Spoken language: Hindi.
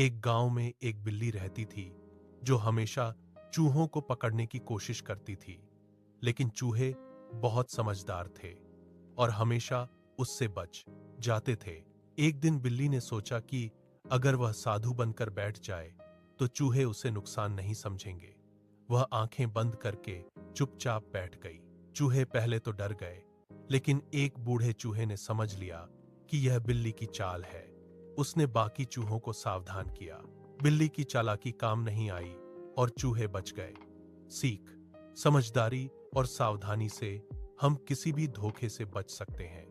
एक गांव में एक बिल्ली रहती थी जो हमेशा चूहों को पकड़ने की कोशिश करती थी। लेकिन चूहे बहुत समझदार थे और हमेशा उससे बच जाते थे। एक दिन बिल्ली ने सोचा कि अगर वह साधु बनकर बैठ जाए तो चूहे उसे नुकसान नहीं समझेंगे। वह आंखें बंद करके चुपचाप बैठ गई। चूहे पहले तो डर गए, लेकिन एक बूढ़े चूहे ने समझ लिया कि यह बिल्ली की चाल है। उसने बाकी चूहों को सावधान किया। बिल्ली की चालाकी काम नहीं आई और चूहे बच गए। सीख: समझदारी और सावधानी से हम किसी भी धोखे से बच सकते हैं।